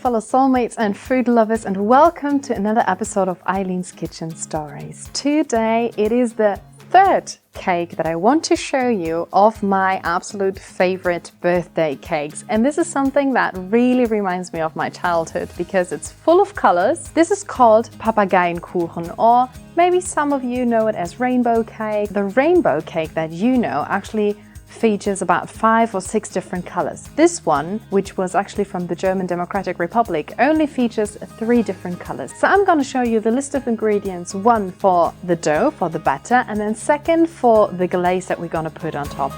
fellow soulmates and food lovers, and welcome to another episode of Eileen's Kitchen Stories. Today it is the third cake that I want to show you of my absolute favorite birthday cakes. And this is something that really reminds me of my childhood because it's full of colors. This is called Papageienkuchen, or maybe some of you know it as rainbow cake. The rainbow cake that you know actually features about 5 or 6 different colors. This one, which was actually from the German Democratic Republic, only features 3 different colors. So I'm going to show you the list of ingredients, one for the dough, for the batter, and then second for the glaze that we're going to put on top.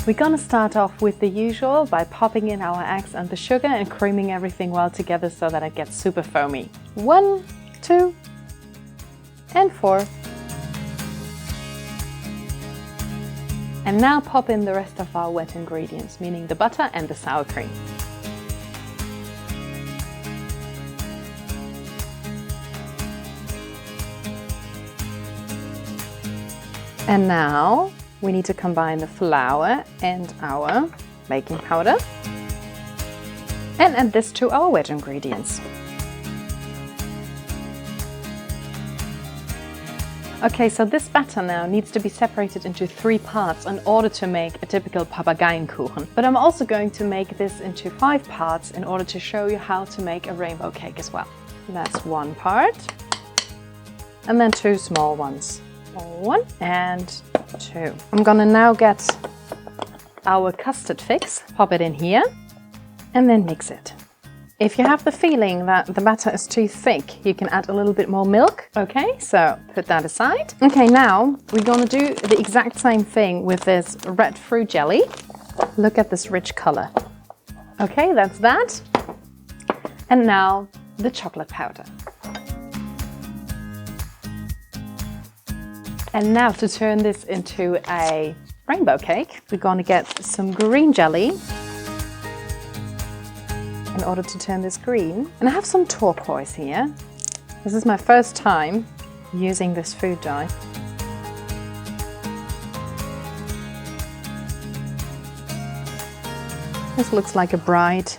We're going to start off with the usual by popping in our eggs and the sugar and creaming everything well together so that it gets super foamy. 1, 2, and 4. And now pop in the rest of our wet ingredients, meaning the butter and the sour cream. And now we need to combine the flour and our baking powder and add this to our wet ingredients. Okay, so this batter now needs to be separated into 3 parts in order to make a typical Papageienkuchen. But I'm also going to make this into 5 parts in order to show you how to make a rainbow cake as well. That's 1 part, and then 2 small ones. 1 and 2. I'm gonna now get our custard fix, pop it in here, and then mix it. If you have the feeling that the batter is too thick, you can add a little bit more milk. Okay, so put that aside. Okay, now we're gonna do the exact same thing with this red fruit jelly. Look at this rich color. Okay, that's that. And now the chocolate powder. And now to turn this into a rainbow cake, we're going to get some green jelly in order to turn this green. And I have some turquoise here. This is my first time using this food dye. This looks like a bright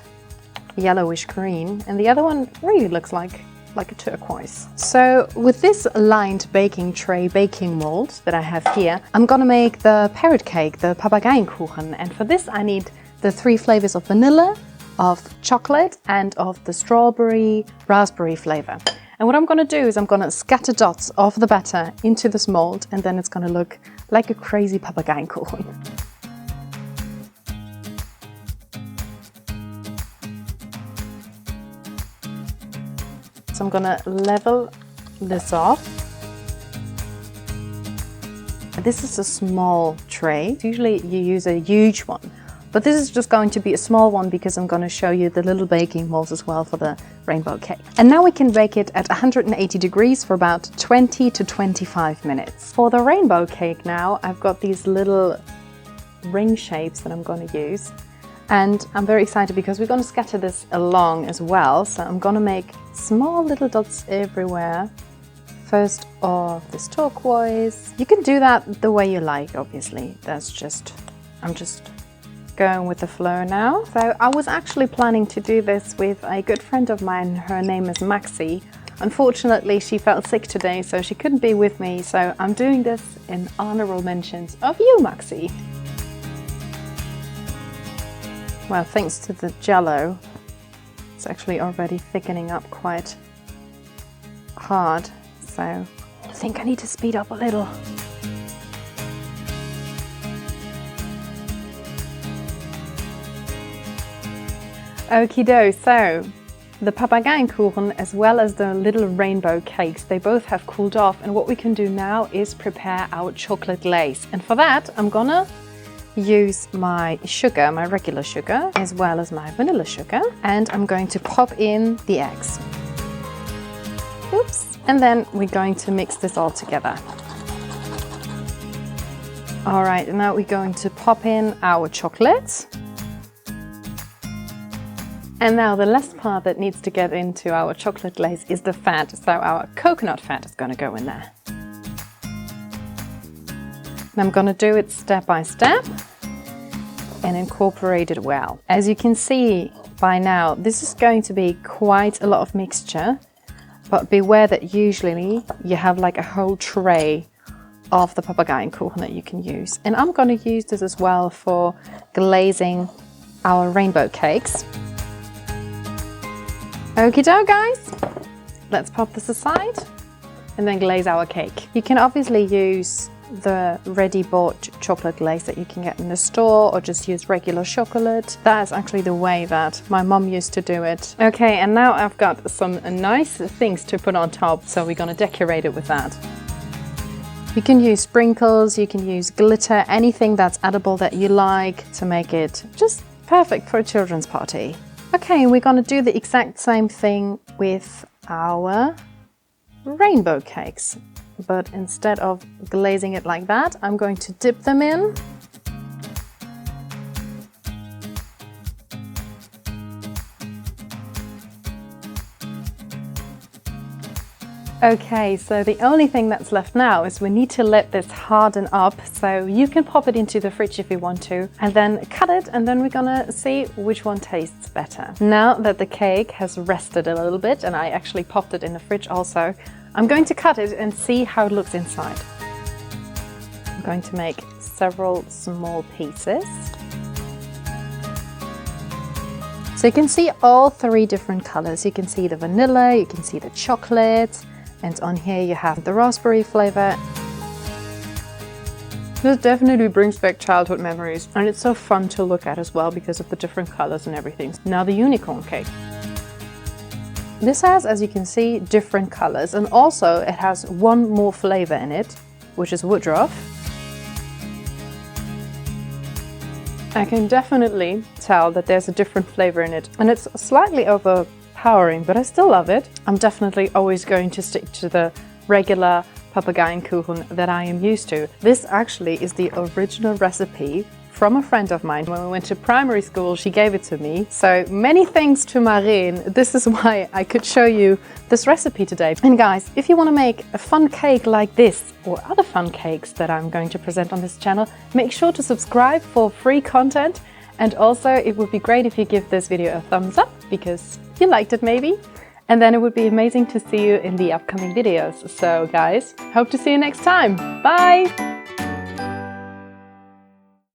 yellowish green, and the other one really looks like a turquoise. So with this lined baking tray baking mold that I have here, I'm gonna make the parrot cake, the Papageienkuchen, and for this I need the 3 flavors of vanilla, of chocolate, and of the strawberry raspberry flavor. And what I'm gonna do is I'm gonna scatter dots of the batter into this mold, and then it's gonna look like a crazy Papageienkuchen. So I'm gonna level this off. This is a small tray. Usually you use a huge one, but this is just going to be a small one because I'm going to show you the little baking molds as well for the rainbow cake. And now we can bake it at 180 degrees for about 20 to 25 minutes. For the rainbow cake now, I've got these little ring shapes that I'm going to use. And I'm very excited because we're going to scatter this along as well. So I'm going to make small little dots everywhere. First of this turquoise. You can do that the way you like, obviously. I'm just going with the flow now. So I was actually planning to do this with a good friend of mine. Her name is Maxi. Unfortunately, she felt sick today, so she couldn't be with me. So I'm doing this in honorable mentions of you, Maxi. Well, thanks to the jello, it's actually already thickening up quite hard, so I think I need to speed up a little. Okie doke, so the Papageienkuchen as well as the little rainbow cakes, they both have cooled off, and what we can do now is prepare our chocolate glaze. And for that, I'm gonna use my sugar, my regular sugar, as well as my vanilla sugar, and I'm going to pop in the eggs. Oops. And then we're going to mix this all together. All right, now we're going to pop in our chocolate. And now the last part that needs to get into our chocolate glaze is the fat. So our coconut fat is going to go in there. And I'm going to do it step by step and incorporate it well. As you can see by now, this is going to be quite a lot of mixture, but beware that usually you have like a whole tray of the Papageienkuchen that you can use. And I'm going to use this as well for glazing our rainbow cakes. Okie doke, guys, let's pop this aside and then glaze our cake. You can obviously use the ready bought chocolate glaze that you can get in the store, or just use regular chocolate. That is actually the way that my mom used to do it. Okay, and now I've got some nice things to put on top, so we're gonna decorate it with that. You can use sprinkles, you can use glitter, anything that's edible that you like to make it just perfect for a children's party. Okay, we're gonna do the exact same thing with our rainbow cakes. But instead of glazing it like that, I'm going to dip them in. Okay, so the only thing that's left now is we need to let this harden up, so you can pop it into the fridge if you want to, and then cut it, and then we're gonna see which one tastes better. Now that the cake has rested a little bit, and I actually popped it in the fridge also, I'm going to cut it and see how it looks inside. I'm going to make several small pieces. So you can see all three different colors. You can see the vanilla, you can see the chocolate, and on here you have the raspberry flavor. This definitely brings back childhood memories, and it's so fun to look at as well because of the different colors and everything. Now the unicorn cake. This has, as you can see, different colors, and also it has one more flavor in it, which is woodruff. I can definitely tell that there's a different flavor in it, and it's slightly overpowering, but I still love it. I'm definitely always going to stick to the regular Papageienkuchen that I am used to. This actually is the original recipe from a friend of mine. When we went to primary school, she gave it to me. So many thanks to Marine. This is why I could show you this recipe today. And guys, if you want to make a fun cake like this or other fun cakes that I'm going to present on this channel, make sure to subscribe for free content. And also it would be great if you give this video a thumbs up because you liked it maybe. And then it would be amazing to see you in the upcoming videos. So guys, hope to see you next time. Bye!